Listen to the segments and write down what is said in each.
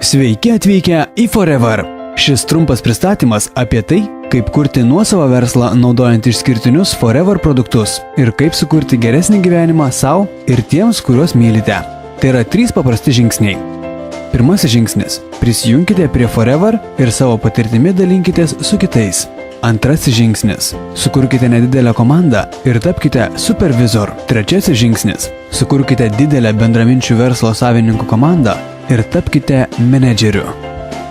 Sveiki atvykę į Forever. Šis trumpas pristatymas apie tai, kaip kurti nuosavą verslą naudojant išskirtinius Forever produktus ir kaip sukurti geresnį gyvenimą sau ir tiems, kuriuos mylite. Tai yra 3 paprasti žingsniai. Pirmasis žingsnis – prisijunkite prie Forever ir savo patirtimi dalinkitės su kitais. Antrasis žingsnis – sukurkite nedidelę komandą ir tapkite supervizor. Trečiasis žingsnis – sukurkite didelę bendraminčių verslo savininkų komandą ir tapkite menedžeriu.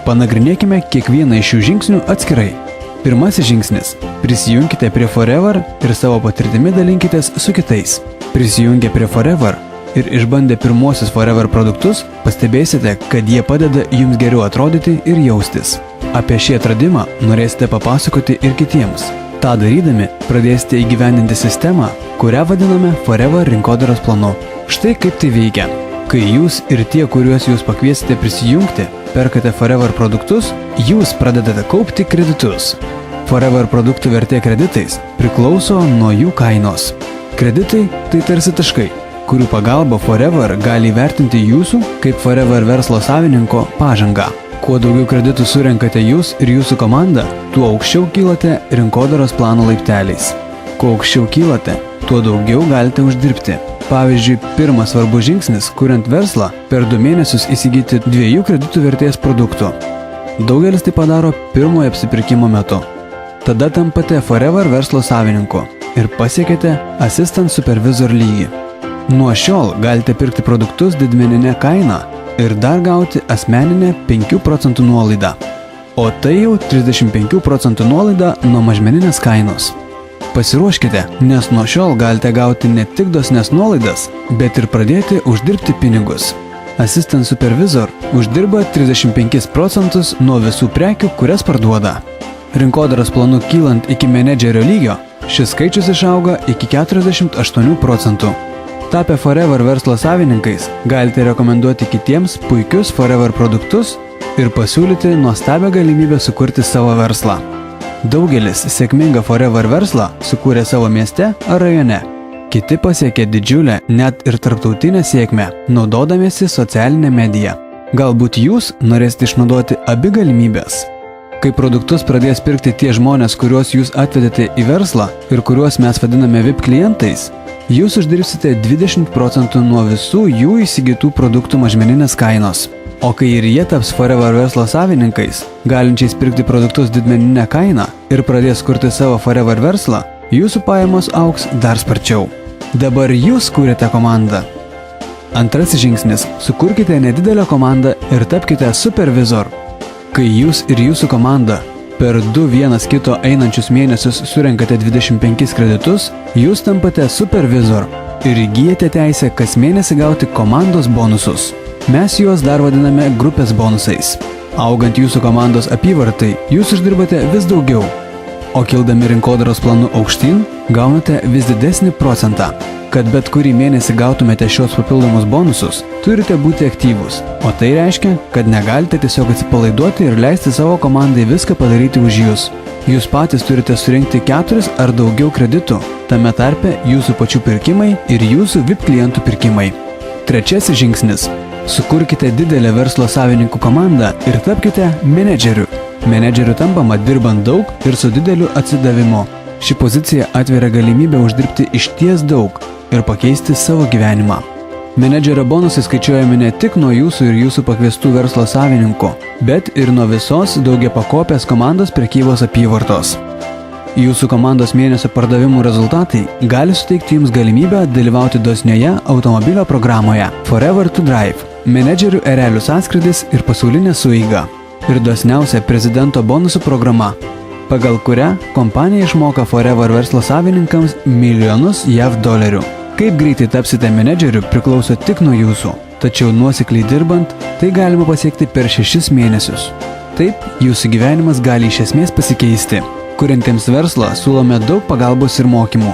Panagrinėkime kiekvieną iš šių žingsnių atskirai. Pirmasis žingsnis – prisijunkite prie Forever ir savo patirtimi dalinkitės su kitais. Prisijungę prie Forever ir išbandę pirmuosius Forever produktus, pastebėsite, kad jie padeda jums geriau atrodyti ir jaustis. Apie šį atradimą norėsite papasakoti ir kitiems. Ta darydami, pradėsite įgyvendinti sistemą, kurią vadiname Forever rinkodaros planu. Štai kaip tai veikia. Kai jūs ir tie, kuriuos jūs pakviesite prisijungti, perkate Forever produktus, jūs pradedate kaupti kreditus. Forever produktų vertė kreditais priklauso nuo jų kainos. Kreditai tai tarsi taškai, kurių pagalba Forever gali įvertinti jūsų kaip Forever verslo savininko pažangą. Kuo daugiau kreditų surenkate jūs ir jūsų komanda, tuo aukščiau kylate rinkodaros plano laipteliais. Kuo aukščiau kylate, tuo daugiau galite uždirbti. Pavyzdžiui, pirmas svarbus žingsnis, kuriant verslą, per 2 mėnesius įsigyti 2 kreditų vertės produktų. Daugelis tai padaro pirmojo apsipirkimo metu. Tada tampate Forever verslo savininku ir pasiekėte Assistant Supervisor lygį. Nuo šiol galite pirkti produktus didmeninę kainą ir dar gauti asmeninę 5% nuolaidą. O tai jau 35% nuolaida nuo mažmeninės kainos. Pasiruoškite, nes nuo šiol galite gauti ne tik dosnes nuolaidas, bet ir pradėti uždirbti pinigus. Assistant Supervisor uždirba 35% nuo visų prekių, kurias parduoda. Rinkodaros planu kylant iki menedžerio lygio, šis skaičius išauga iki 48%. Tapę Forever verslo savininkais, galite rekomenduoti kitiems puikius Forever produktus ir pasiūlyti nuostabią galimybę sukurti savo verslą. Daugelis sėkmingą Forever verslą sukūrė savo mieste ar rajone. Kiti pasiekė didžiulę, net ir tarptautinę sėkmę, naudodamiesi socialinę mediją. Galbūt jūs norėsite išnaudoti abi galimybės. Kai produktus pradės pirkti tie žmonės, kuriuos jūs atvedėte į verslą ir kuriuos mes vadiname VIP klientais, jūs uždirbsite 20% nuo visų jų įsigytų produktų mažmeninės kainos. O kai ir jie taps Forever verslo savininkais, galinčiais pirkti produktus didmeninę kainą ir pradės kurti savo Forever verslą, jūsų pajamos augs dar sparčiau. Dabar jūs kūrėte komandą. Antrasis žingsnis – sukurkite nedidelę komandą ir tapkite supervizor. Kai jūs ir jūsų komanda per 2 vienas kito einančius mėnesius surenkate 25 kreditus, jūs tampate supervizor ir įgyjate teisę kas mėnesį gauti komandos bonusus. Mes juos dar vadiname grupės bonusais. Augant jūsų komandos apyvartai, jūs uždirbate vis daugiau, o kildami rinkodaros planu aukštyn, gaunate vis didesnį procentą. Kad bet kurį mėnesį gautumėte šios papildomus bonusus, turite būti aktyvūs, o tai reiškia, kad negalite tiesiog atsipalaiduoti ir leisti savo komandai viską padaryti už jūs. Jūs patys turite surinkti 4 ar daugiau kreditų, tame tarpe jūsų pačių pirkimai ir jūsų VIP klientų pirkimai. Trečiasis žingsnis – sukurkite didelę verslo savininkų komandą ir tapkite menedžeriu. Menedžeriu tampama dirbant daug ir su dideliu atsidavimu. Ši pozicija atveria galimybę uždirbti išties daug ir pakeisti savo gyvenimą. Menedžerio bonusai skaičiuojami ne tik nuo jūsų ir jūsų pakviestų verslo savininkų, bet ir nuo visos daugiapakopės komandos prekybos apyvartos. Jūsų komandos mėnesio pardavimų rezultatai gali suteikti jums galimybę dalyvauti dosnioje automobilio programoje Forever to Drive, menedžerių erelių sąskrydis ir pasaulinė sueiga ir dosniausia prezidento bonusų programa, pagal kurią kompanija išmoka Forever verslo savininkams milijonus JAV dolerių. Kaip greitai tapsite menedžeriu priklauso tik nuo jūsų, tačiau nuosekliai dirbant, tai galima pasiekti per 6 mėnesius. Taip, jūsų gyvenimas gali iš esmės pasikeisti. Kuriantiems verslą siūlome daug pagalbos ir mokymų.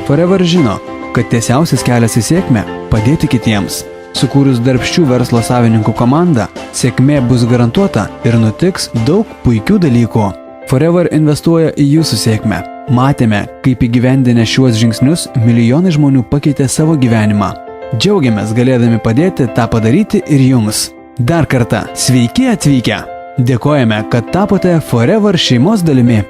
Forever žino, kad tiesiausias kelias į sėkmę – padėti kitiems. Sukūrus darbščių verslo savininkų komandą, sėkmė bus garantuota ir nutiks daug puikių dalykų. Forever investuoja į jūsų sėkmę. Matėme, kaip įgyvendinę šiuos žingsnius milijonai žmonių pakeitė savo gyvenimą. Džiaugiamės galėdami padėti tą padaryti ir jums. Dar kartą sveiki atvykę. Dėkojame, kad tapote Forever šeimos dalimi.